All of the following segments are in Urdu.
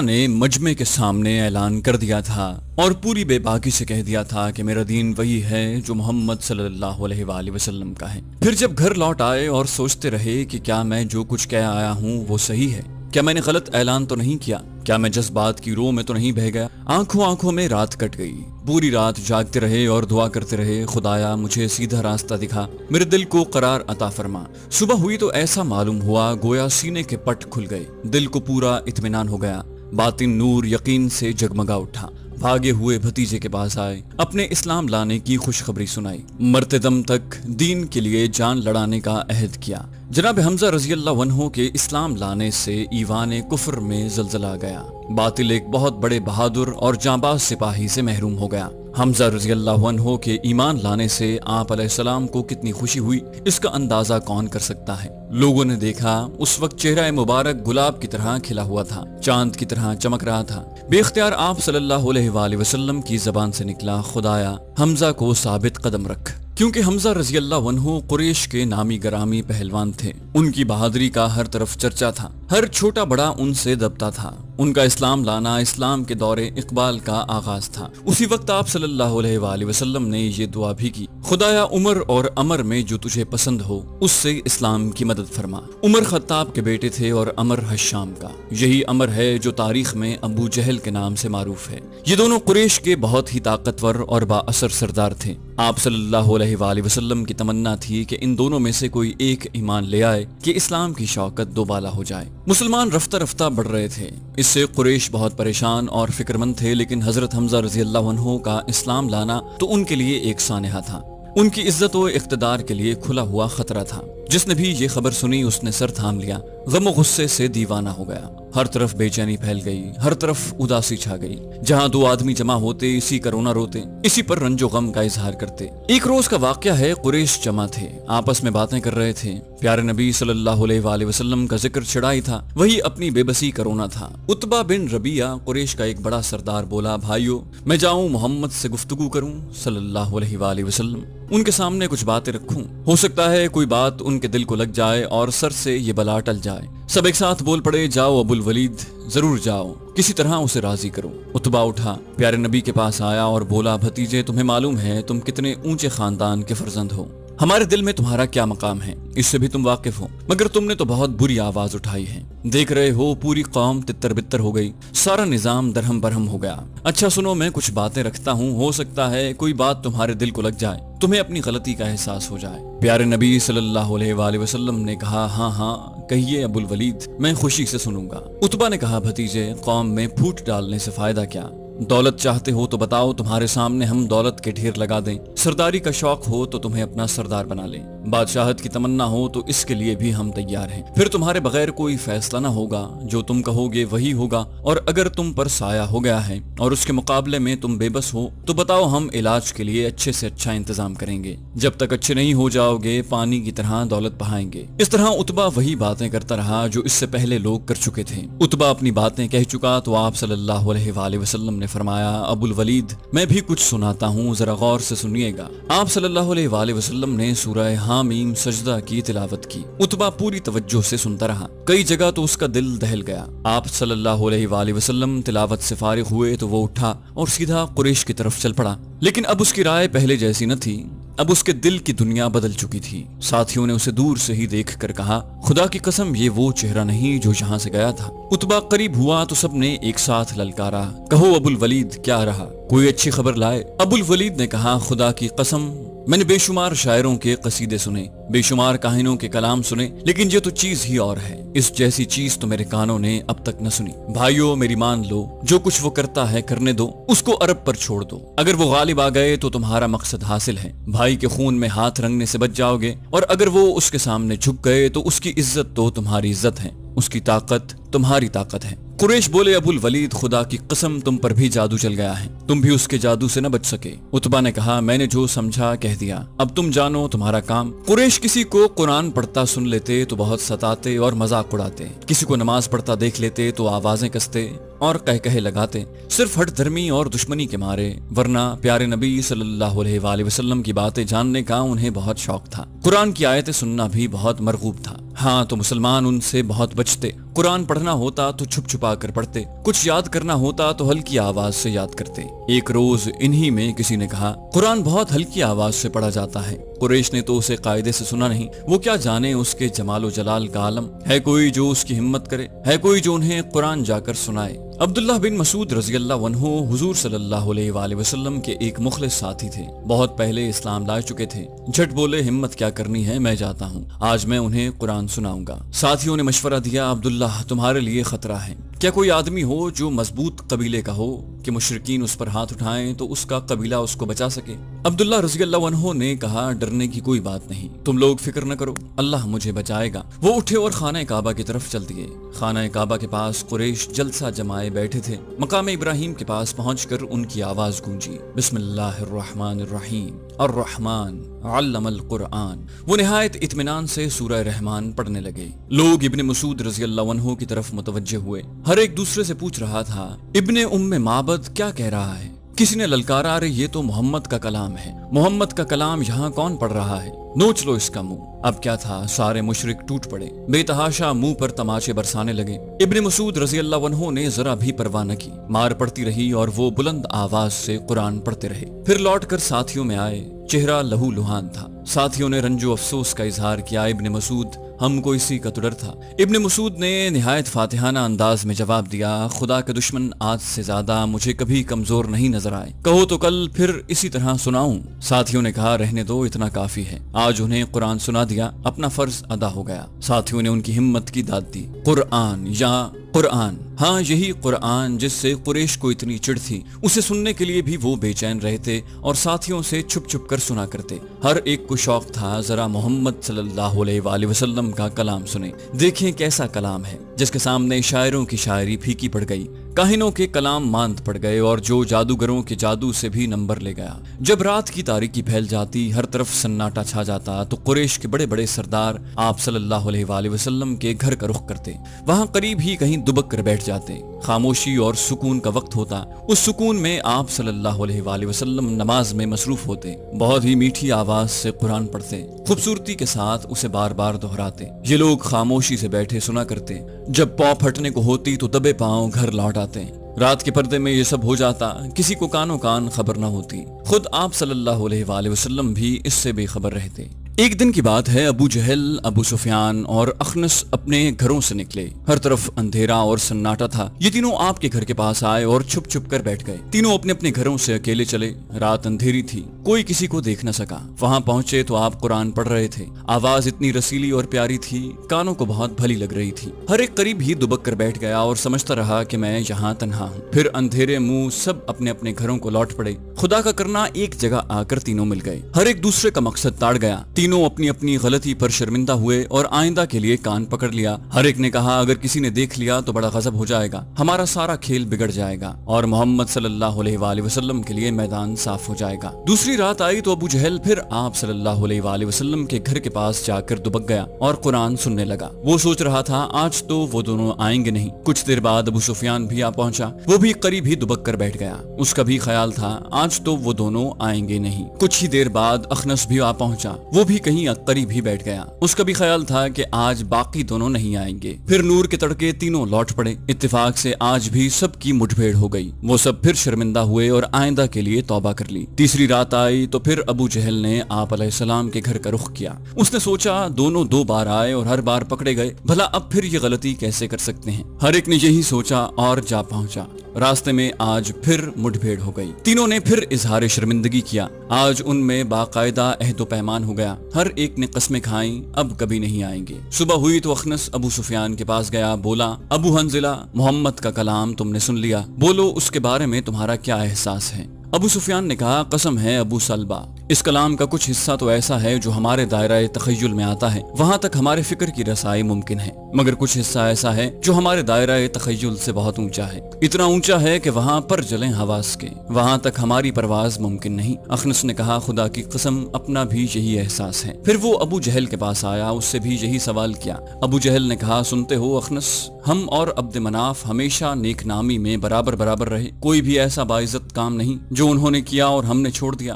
نے مجمع کے سامنے اعلان کر دیا تھا اور پوری بے باکی سے کہہ دیا تھا کہ میرا دین وہی ہے جو محمد صلی اللہ علیہ وآلہ وسلم کا ہے۔ پھر جب گھر لوٹ آئے اور سوچتے رہے کہ کیا میں جو کچھ کہہ آیا ہوں وہ صحیح ہے، کیا میں نے غلط اعلان تو نہیں کیا، کیا میں جذبات کی رو میں تو نہیں بہہ گیا۔ آنکھوں میں رات کٹ گئی، پوری رات جاگتے رہے اور دعا کرتے رہے، خدایا مجھے سیدھا راستہ دکھا، میرے دل کو قرار عطا فرما۔ صبح ہوئی تو ایسا معلوم ہوا گویا سینے کے پٹ کھل گئے، دل کو پورا اطمینان ہو گیا، باطن نور یقین سے جگمگا اٹھا۔ بھاگے ہوئے بھتیجے کے پاس آئے، اپنے اسلام لانے کی خوشخبری سنائی، مرتے دم تک دین کے لیے جان لڑانے کا عہد کیا۔ جناب حمزہ رضی اللہ عنہ کے اسلام لانے سے ایوان کفر میں زلزلہ گیا، باطل ایک بہت بڑے بہادر اور جانباز سپاہی سے محروم ہو گیا۔ حمزہ رضی اللہ عنہ کے ایمان لانے سے آپ علیہ السلام کو کتنی خوشی ہوئی، اس کا اندازہ کون کر سکتا ہے۔ لوگوں نے دیکھا اس وقت چہرہ مبارک گلاب کی طرح کھلا ہوا تھا، چاند کی طرح چمک رہا تھا۔ بے اختیار آپ صلی اللہ علیہ وآلہ وسلم کی زبان سے نکلا، خدایا حمزہ کو ثابت قدم رکھ، کیونکہ حمزہ رضی اللہ عنہ قریش کے نامی گرامی پہلوان تھے، ان کی بہادری کا ہر طرف چرچا تھا، ہر چھوٹا بڑا ان سے دبتا تھا۔ ان کا اسلام لانا اسلام کے دور اقبال کا آغاز تھا۔ اسی وقت آپ صلی اللہ علیہ وآلہ وسلم نے یہ دعا بھی کی، خدایا عمر اور عمر میں جو تجھے پسند ہو اس سے اسلام کی مدد فرما۔ عمر خطاب کے بیٹے تھے اور عمر حشام کا، یہی عمر ہے جو تاریخ میں ابو جہل کے نام سے معروف ہے۔ یہ دونوں قریش کے بہت ہی طاقتور اور با اثر سردار تھے۔ آپ صلی اللہ علیہ وآلہ وسلم کی تمنا تھی کہ ان دونوں میں سے کوئی ایک ایمان لے آئے کہ اسلام کی شوکت دوبالا ہو جائے۔ مسلمان رفتہ رفتہ بڑھ رہے تھے، اس سے قریش بہت پریشان اور فکر مند تھے، لیکن حضرت حمزہ رضی اللہ عنہ کا اسلام لانا تو ان کے لیے ایک سانحہ تھا، ان کی عزت و اقتدار کے لیے کھلا ہوا خطرہ تھا۔ جس نے بھی یہ خبر سنی اس نے سر تھام لیا، غم و غصے سے دیوانہ ہو گیا، ہر طرف بے چینی پھیل گئی، ہر طرف اداسی چھا گئی۔ جہاں دو آدمی جمع ہوتے اسی کا رونا روتے، اسی پر رنج و غم کا اظہار کرتے۔ ایک روز کا واقعہ ہے، قریش جمع تھے، آپس میں باتیں کر رہے تھے، پیارے نبی صلی اللہ علیہ وآلہ وسلم کا ذکر چھڑائی تھا، وہی اپنی بے بسی کا رونا تھا۔ عتبہ بن ربیعہ قریش کا ایک بڑا سردار بولا، بھائیو میں جاؤں محمد سے گفتگو کروں صلی اللہ علیہ وآلہ وسلم، ان کے سامنے کچھ باتیں رکھوں، ہو سکتا ہے کوئی بات ان کے دل کو لگ جائے اور سر سے یہ بلا ٹل جائے۔ سب ایک ساتھ بول پڑے، جاؤ ابو الولید، ضرور جاؤ، کسی طرح اسے راضی کرو۔ عتبہ اٹھا، پیارے نبی کے پاس آیا اور بولا، بھتیجے تمہیں معلوم ہے تم کتنے اونچے خاندان کے فرزند ہو، ہمارے دل میں تمہارا کیا مقام ہے اس سے بھی تم واقف ہو، مگر تم نے تو بہت بری آواز اٹھائی ہے، دیکھ رہے ہو پوری قوم تتر بتر ہو گئی، سارا نظام درہم برہم ہو گیا۔ اچھا سنو، میں کچھ باتیں رکھتا ہوں، ہو سکتا ہے کوئی بات تمہارے دل کو لگ جائے، تمہیں اپنی غلطی کا احساس ہو جائے۔ پیارے نبی صلی اللہ علیہ وآلہ وسلم نے کہا، ہاں ہاں کہیے ابو الولید، میں خوشی سے سنوں گا۔ عتبہ نے کہا، بھتیجے قوم میں پھوٹ ڈالنے سے فائدہ کیا، دولت چاہتے ہو تو بتاؤ، تمہارے سامنے ہم دولت کے ڈھیر لگا دیں، سرداری کا شوق ہو تو تمہیں اپنا سردار بنا لیں، بادشاہت کی تمنا ہو تو اس کے لیے بھی ہم تیار ہیں، پھر تمہارے بغیر کوئی فیصلہ نہ ہوگا، جو تم کہو گے وہی ہوگا، اور اگر تم پر سایہ ہو گیا ہے اور اس کے مقابلے میں تم بے بس ہو تو بتاؤ، ہم علاج کے لیے اچھے سے اچھا انتظام کریں گے، جب تک اچھے نہیں ہو جاؤ گے پانی کی طرح دولت بہائیں گے۔ اس طرح عتبہ وہی باتیں کرتا رہا جو اس سے پہلے لوگ کر چکے تھے۔ عتبہ اپنی باتیں کہہ چکا تو آپ صلی اللہ علیہ وآلہ وسلم نے فرمایا، ابو الولید میں بھی کچھ سناتا ہوں، ذرا غور سے سنیے گا۔ آپ صلی اللہ علیہ وآلہ وسلم نے سورہ حامیم سجدہ کی تلاوت کی، عتبہ پوری توجہ سے سنتا رہا، کئی جگہ تو اس کا دل دہل گیا۔ آپ صلی اللہ علیہ وآلہ وسلم تلاوت سے فارغ ہوئے تو وہ اٹھا اور سیدھا قریش کی طرف چل پڑا، لیکن اب اس کی رائے پہلے جیسی نہ تھی، اب اس کے دل کی دنیا بدل چکی تھی۔ ساتھیوں نے اسے دور سے ہی دیکھ کر کہا، خدا کی قسم یہ وہ چہرہ نہیں جو یہاں سے گیا تھا۔ عتبہ قریب ہوا تو سب نے ایک ساتھ للکارا، کہو ابو الولید کیا رہا، کوئی اچھی خبر لائے۔ ابو الولید نے کہا، خدا کی قسم میں نے بے شمار شاعروں کے قصیدے سنے، بے شمار کاہنوں کے کلام سنے، لیکن یہ تو چیز ہی اور ہے، اس جیسی چیز تو میرے کانوں نے اب تک نہ سنی۔ بھائیو میری مان لو، جو کچھ وہ کرتا ہے کرنے دو، اس کو عرب پر چھوڑ دو، اگر وہ غالب آ گئے تو تمہارا مقصد حاصل ہے، بھائی کے خون میں ہاتھ رنگنے سے بچ جاؤ گے، اور اگر وہ اس کے سامنے جھک گئے تو اس کی عزت تو تمہاری عزت ہے، اس کی طاقت تمہاری طاقت ہے۔ قریش بولے، ابو الولید خدا کی قسم تم پر بھی جادو چل گیا ہے، تم بھی اس کے جادو سے نہ بچ سکے۔ عتبہ نے کہا، میں نے جو سمجھا کہہ دیا، اب تم جانو تمہارا کام۔ قریش کسی کو قرآن پڑھتا سن لیتے تو بہت ستاتے اور مذاق اڑاتے، کسی کو نماز پڑھتا دیکھ لیتے تو آوازیں کستے اور کہے لگاتے، صرف ہٹ دھرمی اور دشمنی کے مارے، ورنہ پیارے نبی صلی اللہ علیہ وآلہ وسلم کی باتیں جاننے کا انہیں بہت شوق تھا، قرآن کی آیتیں سننا بھی بہت مرغوب تھا۔ ہاں تو مسلمان ان سے بہت بچتے، قرآن پڑھنا ہوتا تو چھپ چھپا کر پڑھتے، کچھ یاد کرنا ہوتا تو ہلکی آواز سے یاد کرتے۔ ایک روز انہی میں کسی نے کہا قرآن بہت ہلکی آواز سے پڑھا جاتا ہے۔ قریش نے تو اسے قاعدے سے سنا نہیں، وہ کیا جانے اس کے جمال و جلال کا عالم ہے، کوئی جو اس کی ہمت کرے، ہے کوئی جو انہیں قرآن جا کر سنائے۔ عبداللہ بن مسعود رضی اللہ عنہ حضور صلی اللہ علیہ وآلہ وسلم کے ایک مخلص ساتھی تھے، بہت پہلے اسلام لا چکے تھے۔ جھٹ بولے ہمت کیا کرنی ہے، میں جاتا ہوں، آج میں انہیں قرآن سناؤں گا۔ ساتھیوں نے مشورہ دیا عبداللہ تمہارے لیے خطرہ ہے، کیا کوئی آدمی ہو جو مضبوط قبیلے کا ہو کہ مشرکین اس پر ہاتھ اٹھائیں تو اس کا قبیلہ اس کو بچا سکے؟ عبداللہ رضی اللہ عنہ نے کہا ڈرنے کی کوئی بات نہیں، تم لوگ فکر نہ کرو، اللہ مجھے بچائے گا۔ وہ اٹھے اور خانہ کعبہ کی طرف چل دیے۔ خانہ کعبہ کے پاس قریش جلسہ جمائے بیٹھے تھے۔ مقام ابراہیم کے پاس پہنچ کر ان کی آواز گونجی، بسم اللہ الرحمن الرحیم، الرحمن علم القرآن۔ وہ نہایت اطمینان سے سورہ رحمان پڑھنے لگے۔ لوگ ابن مسعود رضی اللہ عنہ کی طرف متوجہ ہوئے، ہر ایک دوسرے سے پوچھ رہا تھا ابن معبد کیا کہہ رہا ہے؟ کسی نے للکارا ارے یہ تو محمد کا کلام ہے، محمد کا کلام یہاں کون پڑھ رہا ہے، نوچ لو اس کا منہ۔ اب کیا تھا، سارے مشرک ٹوٹ پڑے، بے تحاشا منہ پر تماچے برسانے لگے۔ ابن مسعود رضی اللہ عنہ نے ذرا بھی پرواہ نہ کی، مار پڑتی رہی اور وہ بلند آواز سے قرآن پڑھتے رہے۔ پھر لوٹ کر ساتھیوں میں آئے، چہرہ لہو لہان تھا۔ ساتھیوں نے رنج و افسوس کا اظہار کیا، ابن مسعود ہم کو اسی کا تو ڈر تھا۔ ابن مسعود نے نہایت فاتحانہ انداز میں جواب دیا، خدا کے دشمن آج سے زیادہ مجھے کبھی کمزور نہیں نظر آئے، کہو تو کل پھر اسی طرح سناؤں؟ ساتھیوں نے کہا رہنے دو، اتنا کافی ہے، آج انہیں قرآن سنا دیا، اپنا فرض ادا ہو گیا۔ ساتھیوں نے ان کی ہمت کی داد دی، قرآن یا قرآن، ہاں یہی قرآن جس سے قریش کو اتنی چڑ تھی، اسے سننے کے لیے بھی وہ بے چین رہتے اور ساتھیوں سے چھپ چھپ کر سنا کرتے۔ ہر ایک کو شوق تھا ذرا محمد صلی اللہ علیہ وآلہ وسلم کا کلام سنیں، دیکھیں کیسا کلام ہے جس کے سامنے شاعروں کی شاعری پھیکی پڑ گئی، کاہنوں کے کلام ماند پڑ گئے اور جو جادوگروں کے جادو سے بھی نمبر لے گیا۔ جب رات کی تاریکی پھیل جاتی، ہر طرف سناٹا چھا جاتا تو قریش کے بڑے بڑے سردار آپ صلی اللہ علیہ وآلہ وسلم کے گھر کا رخ کرتے، وہاں قریب ہی کہیں دبک کر بیٹھ جاتے۔ خاموشی اور سکون کا وقت ہوتا، اس سکون میں آپ صلی اللہ علیہ وآلہ وسلم نماز میں مصروف ہوتے، بہت ہی میٹھی آواز سے قرآن پڑھتے، خوبصورتی کے ساتھ اسے بار بار دہراتے۔ یہ لوگ خاموشی سے بیٹھے سنا کرتے، جب پاؤں پھٹنے کو ہوتی تو دبے پاؤں گھر لوٹ آتے۔ رات کے پردے میں یہ سب ہو جاتا، کسی کو کانوں کان خبر نہ ہوتی، خود آپ صلی اللہ علیہ وآلہ وسلم بھی اس سے بے خبر رہتے۔ ایک دن کی بات ہے، ابو جہل، ابو سفیان اور اخنس اپنے گھروں سے نکلے، ہر طرف اندھیرا اور سناٹا تھا۔ یہ تینوں آپ کے گھر کے پاس آئے اور چھپ چھپ کر بیٹھ گئے۔ تینوں اپنے اپنے گھروں سے اکیلے چلے، رات اندھیری تھی، کوئی کسی کو دیکھ نہ سکا۔ وہاں پہنچے تو آپ قرآن پڑھ رہے تھے، آواز اتنی رسیلی اور پیاری تھی، کانوں کو بہت بھلی لگ رہی تھی۔ ہر ایک قریب ہی دبک کر بیٹھ گیا اور سمجھتا رہا کہ میں یہاں تنہا ہوں۔ پھر اندھیرے منہ سب اپنے اپنے گھروں کو لوٹ پڑے۔ خدا کا کرنا ایک جگہ آ کر تینوں مل گئے، ہر ایک دوسرے کا مقصد تاڑ گیا۔ تینوں اپنی اپنی غلطی پر شرمندہ ہوئے اور آئندہ کے لیے کان پکڑ لیا۔ ہر ایک نے کہا اگر کسی نے دیکھ لیا تو بڑا غضب ہو جائے گا، ہمارا سارا کھیل بگڑ جائے گا اور محمد صلی اللہ علیہ وآلہ وسلم کے لیے میدان صاف ہو جائے گا۔ دوسری رات آئی تو ابو جہل پھر آپ صلی اللہ علیہ وآلہ وسلم کے گھر کے پاس جا کر دبک گیا اور قرآن سننے لگا۔ وہ سوچ رہا تھا آج تو وہ دونوں آئیں گے نہیں۔ کچھ دیر بعد ابو سفیان بھی آ پہنچا، وہ بھی قریب ہی دبک کر بیٹھ گیا۔ اس کا بھی خیال تھا آج تو وہ دونوں آئیں گے نہیں۔ کچھ ہی دیر بعد اخنس بھی آ پہنچا، وہ بھی کہیں قریب ہی بیٹھ گیا۔ اس کا بھی خیال تھا کہ آج باقی دونوں نہیں آئیں گے۔ پھر نور کے تڑکے تینوں لوٹ پڑے۔ اتفاق سے آج بھی سب کی مٹھ بھیڑ ہو گئی، وہ سب پھر شرمندہ ہوئے اور آئندہ کے لیے توبہ کر لی۔ تیسری رات آئی تو پھر ابو جہل نے آپ علیہ السلام کے گھر کا رخ کیا۔ اس نے سوچا دونوں دو بار آئے اور ہر بار پکڑے گئے، بھلا اب پھر یہ غلطی کیسے کر سکتے ہیں؟ ہر ایک نے یہی سوچا اور جا پہنچا۔ راستے میں آج پھر مٹھ بھیڑ ہو گئی۔ تینوں نے پھر اظہار شرمندگی کیا۔ آج ان میں باقاعدہ عہد و پیمان ہو گیا، ہر ایک نے قسمیں کھائیں اب کبھی نہیں آئیں گے۔ صبح ہوئی تو اخنس ابو سفیان کے پاس گیا، بولا ابو حنظلہ محمد کا کلام تم نے سن لیا، بولو اس کے بارے میں تمہارا کیا احساس ہے؟ ابو سفیان نے کہا قسم ہے ابو سلبہ، اس کلام کا کچھ حصہ تو ایسا ہے جو ہمارے دائرہ تخیل میں آتا ہے، وہاں تک ہمارے فکر کی رسائی ممکن ہے، مگر کچھ حصہ ایسا ہے جو ہمارے دائرہ تخیل سے بہت اونچا ہے، اتنا اونچا ہے کہ وہاں پر جلیں حواس کے، وہاں تک ہماری پرواز ممکن نہیں۔ اخنس نے کہا خدا کی قسم اپنا بھی یہی احساس ہے۔ پھر وہ ابو جہل کے پاس آیا، اس سے بھی یہی سوال کیا۔ ابو جہل نے کہا سنتے ہو اخنس، ہم اور عبد مناف ہمیشہ نیک نامی میں برابر رہے، کوئی بھی ایسا باعزت کام نہیں جو انہوں نے کیا اور ہم نے چھوڑ دیا۔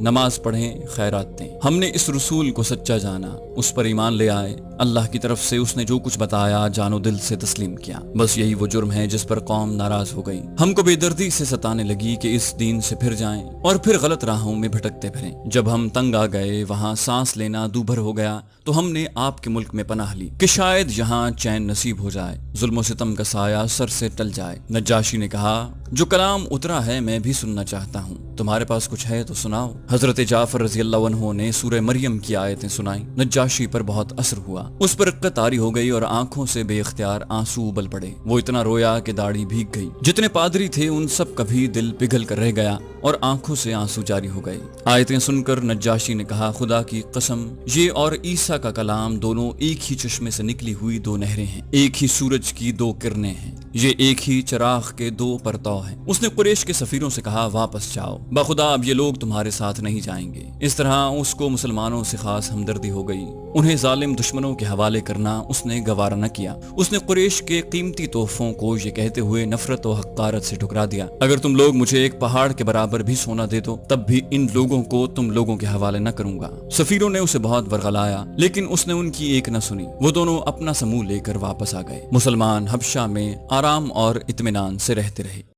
نماز پڑھیں، خیرات دیں۔ ہم نے اس رسول کو سچا جانا، اس پر ایمان لے آئے، اللہ کی طرف سے اس نے جو کچھ بتایا جان و دل سے تسلیم کیا۔ بس یہی وہ جرم ہے جس پر قوم ناراض ہو گئی، ہم کو بے دردی سے ستانے لگی کہ اس دین سے پھر جائیں اور پھر غلط راہوں میں بھٹکتے پھریں۔ جب ہم تنگ آ گئے، وہاں سانس لینا دوبھر ہو گیا، تو ہم نے آپ کے ملک میں پناہ لی کہ شاید یہاں چین نصیب ہو جائے، ظلم و ستم کا سایہ سر سے ٹل جائے۔ نجاشی نے کہا، جو کلام اترا ہے میں بھی سننا چاہتا ہوں، تمہارے پاس کچھ ہے تو سناؤ۔ حضرت جعفر رضی اللہ عنہ نے سورہ مریم کی آیتیں سنائیں۔ نجاشی پر بہت اثر ہوا، اس پر رقت طاری ہو گئی اور آنکھوں سے بے اختیار آنسو ابل پڑے۔ وہ اتنا رویا کہ داڑھی بھیگ گئی۔ جتنے پادری تھے ان سب کا بھی دل پگھل کر رہ گیا اور آنکھوں سے آنسو جاری ہو گئے۔ آیتیں سن کر نجاشی نے کہا، خدا کی قسم، یہ اور عیسیٰ کا کلام دونوں ایک ہی چشمے سے نکلی ہوئی دو نہریں ہیں، ایک ہی سورج کی دو کرنیں ہیں، یہ ایک ہی چراغ کے دو پرتو ہیں۔ اس نے قریش کے سفیروں سے کہا، واپس جاؤ، بخدا اب یہ لوگ تمہارے ساتھ نہیں جائیں گے۔ اس طرح اس کو مسلمانوں سے خاص ہمدردی ہو گئی، انہیں ظالم دشمنوں کے حوالے کرنا اس نے گوارا نہ کیا۔ اس نے قریش کے قیمتی تحفوں کو یہ کہتے ہوئے نفرت و حقارت سے ٹھکرا دیا، اگر تم لوگ مجھے ایک پہاڑ کے برابر بھی سونا دے دو تب بھی ان لوگوں کو تم لوگوں کے حوالے نہ کروں گا۔ سفیروں نے اسے بہت ورغلایا لیکن اس نے ان کی ایک نہ سنی، وہ دونوں اپنا سمو لے کر واپس آ گئے۔ مسلمان حبشہ میں آرام اور اطمینان سے رہتے رہے۔